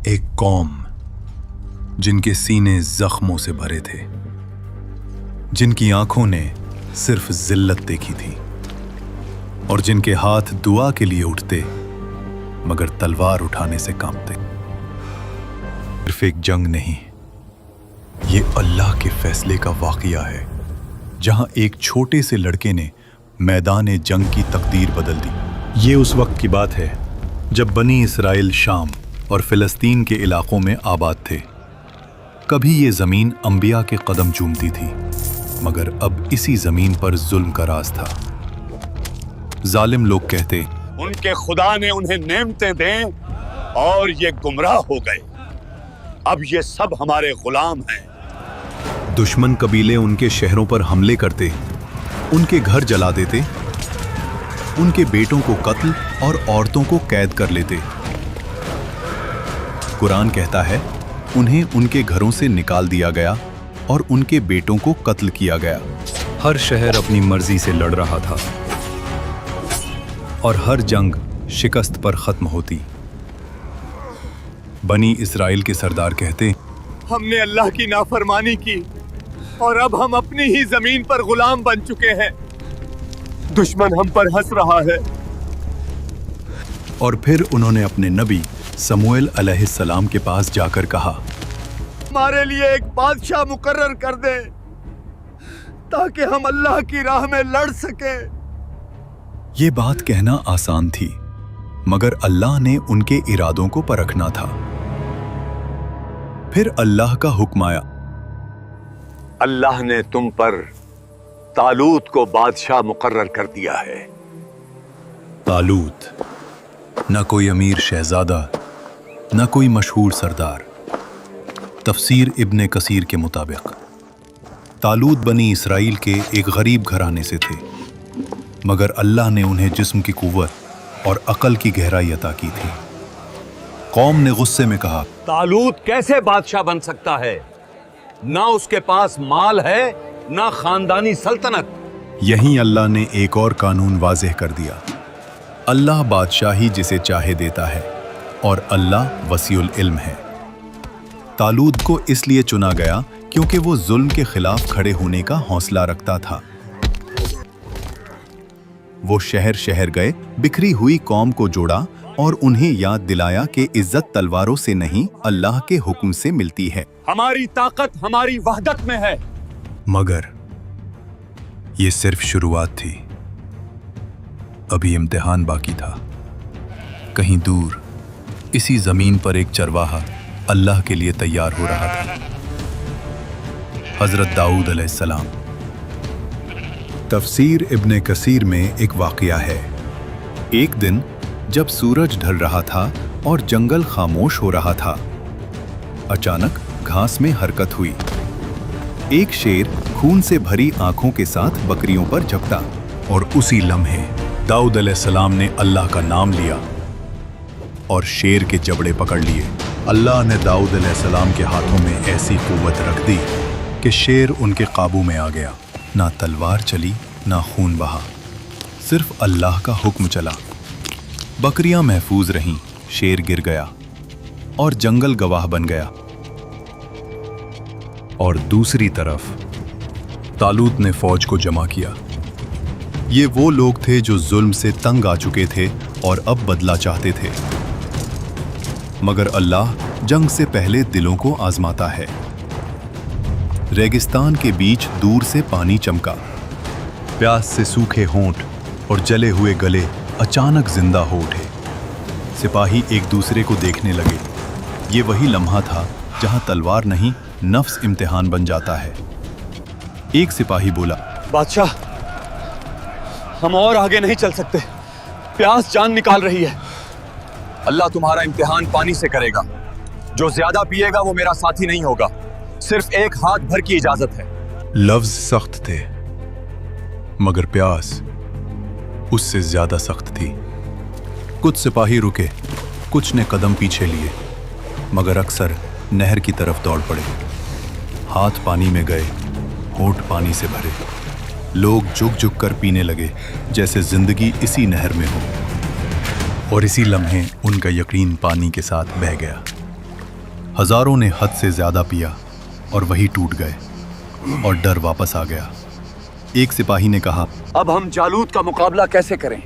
एक कौम जिनके सीने जख्मों से भरे थे, जिनकी आंखों ने सिर्फ जिल्लत देखी थी और जिनके हाथ दुआ के लिए उठते मगर तलवार उठाने से कांपते। सिर्फ एक जंग नहीं, ये अल्लाह के फैसले का वाकया है, जहां एक छोटे से लड़के ने मैदान जंग की तकदीर बदल दी। ये उस वक्त की बात है जब बनी इसराइल शाम और फिलिस्तीन के इलाकों में आबाद थे। कभी ये जमीन अंबिया के कदम चूमती थी, मगर अब इसी जमीन पर जुल्म का राज था। जालिम लोग कहते, उनके खुदा ने उन्हें नेमतें दें और ये गुमराह हो गए, अब ये सब हमारे गुलाम हैं। दुश्मन कबीले उनके शहरों पर हमले करते, उनके घर जला देते, उनके बेटों को कत्ल और औरतों को कैद कर लेते। कुरान कहता है उन्हें उनके घरों से निकाल दिया गया और उनके बेटों को कत्ल किया गया। हर शहर अपनी मर्जी से लड़ रहा था और हर जंग शिकस्त पर खत्म होती। बनी इसराइल के सरदार कहते, हमने अल्लाह की नाफरमानी की और अब हम अपनी ही जमीन पर गुलाम बन चुके हैं। दुश्मन हम पर हंस रहा है। और फिर उन्होंने अपने नबी समूएल अलैहिस्सलाम के पास जाकर कहा, हमारे लिए एक बादशाह मुकर्रर कर दे ताकि हम अल्लाह की राह में लड़ सके। ये बात कहना आसान थी, मगर अल्लाह ने उनके इरादों को परखना था। फिर अल्लाह का हुक्म आया, अल्लाह ने तुम पर तालूत को बादशाह मुकर्रर कर दिया है। तालूत न कोई अमीर शहजादा, न कोई मशहूर सरदार। तफसीर इब्ने कसीर के मुताबिक तालूत बनी इसराइल के एक गरीब घराने से थे, मगर अल्लाह ने उन्हें जिस्म की कुव्वत और अकल की गहराई अता की थी। कौम ने गुस्से में कहा, तालूत कैसे बादशाह बन सकता है? ना उसके पास माल है, ना खानदानी सल्तनत। यहीं अल्लाह ने एक और कानून वाज़ेह कर दिया, अल्लाह बादशाही जिसे चाहे देता है और अल्लाह वसीउल इल्म है। तालूत को इसलिए चुना गया क्योंकि वो जुल्म के खिलाफ खड़े होने का हौसला रखता था। वो शहर शहर गए, बिखरी हुई कौम को जोड़ा और उन्हें याद दिलाया कि इज्जत तलवारों से नहीं, अल्लाह के हुक्म से मिलती है। हमारी ताकत हमारी वहदत में है। मगर ये सिर्फ शुरुआत थी, अभी इम्तिहान बाकी था। कहीं दूर इसी जमीन पर एक चरवाहा अल्लाह के लिए तैयार हो रहा था, हजरत दाऊद अलैहिस्सलाम। तफसीर इब्ने कसीर में एक वाकया है। एक दिन जब सूरज ढल रहा था और जंगल खामोश हो रहा था, अचानक घास में हरकत हुई। एक शेर खून से भरी आंखों के साथ बकरियों पर झपटा और उसी लम्हे दाऊद अलैहिस्सलाम ने अल्लाह का नाम लिया और शेर के जबड़े पकड़ लिए। अल्लाह ने दाऊद अलैहिस्सलाम के हाथों में ऐसी कुव्वत रख दी कि शेर उनके काबू में आ गया। ना तलवार चली, ना खून बहा, सिर्फ अल्लाह का हुक्म चला। बकरियां महफूज रहीं, शेर गिर गया और जंगल गवाह बन गया। और दूसरी तरफ तालूत ने फौज को जमा किया। ये वो लोग थे जो जुल्म से तंग आ चुके थे और अब बदला चाहते थे। मगर अल्लाह जंग से पहले दिलों को आजमाता है। रेगिस्तान के बीच दूर से पानी चमका। प्यास से सूखे होंठ और जले हुए गले अचानक जिंदा हो उठे। सिपाही एक दूसरे को देखने लगे। ये वही लम्हा था जहां तलवार नहीं, नफ्स इम्तिहान बन जाता है। एक सिपाही बोला, बादशाह, हम और आगे नहीं चल सकते, प्यास जान निकाल रही है। अल्लाह तुम्हारा इम्तिहान पानी से करेगा। जो ज्यादा पिएगा वो मेरा साथी नहीं होगा। सिर्फ एक हाथ भर की इजाजत है। लफ्ज सख्त थे, मगर प्यास उससे ज्यादा सख्त थी। कुछ सिपाही रुके, कुछ ने कदम पीछे लिए, मगर अक्सर नहर की तरफ दौड़ पड़े। हाथ पानी में गए, होंठ पानी से भरे। लोग झुक झुक कर पीने लगे, जैसे जिंदगी इसी नहर में हो। और इसी लम्हे उनका यकीन पानी के साथ बह गया। हजारों ने हद से ज्यादा पिया और वही टूट गए और डर वापस आ गया। एक सिपाही ने कहा, अब हम जालूत का मुकाबला कैसे करें?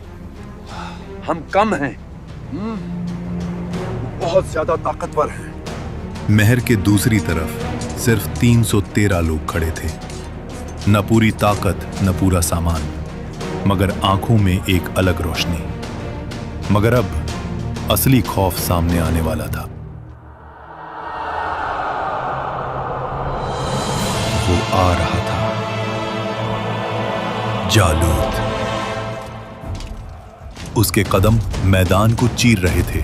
हम कम हैं, बहुत ज्यादा ताकतवर हैं। महर के दूसरी तरफ सिर्फ 313 लोग खड़े थे। न पूरी ताकत न पूरा सामान, मगर आंखों में एक अलग रोशनी। मगर अब असली खौफ सामने आने वाला था। वो आ रहा था, जालूत। उसके कदम मैदान को चीर रहे थे।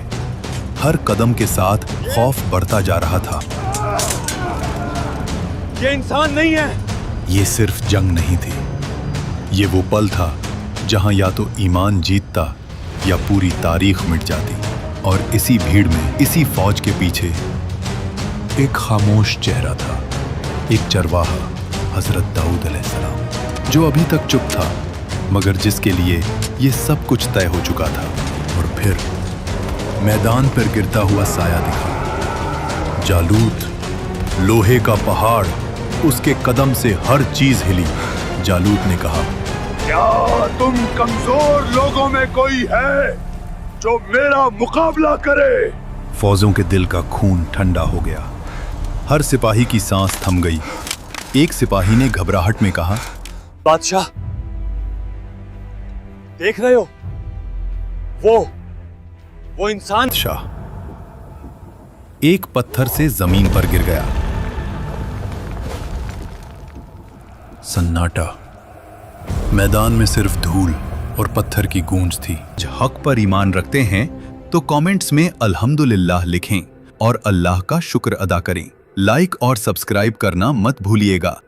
हर कदम के साथ खौफ बढ़ता जा रहा था। ये इंसान नहीं है। ये सिर्फ जंग नहीं थी, ये वो पल था जहां या तो ईमान जीतता या पूरी तारीख मिट जाती। और इसी भीड़ में, इसी फौज के पीछे एक खामोश चेहरा था, एक चरवाहा, हजरत दाऊद अलैहिस्सलाम, जो अभी तक चुप था, मगर जिसके लिए ये सब कुछ तय हो चुका था। और फिर मैदान पर गिरता हुआ साया दिखा। जालूत, लोहे का पहाड़, उसके कदम से हर चीज हिली। जालूत ने कहा, क्या तुम कमजोर लोगों में कोई है जो मेरा मुकाबला करे? फौजों के दिल का खून ठंडा हो गया। हर सिपाही की सांस थम गई। एक सिपाही ने घबराहट में कहा, बादशाह, देख रहे हो वो इंसान? शाह एक पत्थर से जमीन पर गिर गया। सन्नाटा। मैदान में सिर्फ धूल और पत्थर की गूंज थी। जो हक पर ईमान रखते हैं तो कमेंट्स में अल्हम्दुलिल्लाह लिखें और अल्लाह का शुक्र अदा करें। लाइक और सब्सक्राइब करना मत भूलिएगा।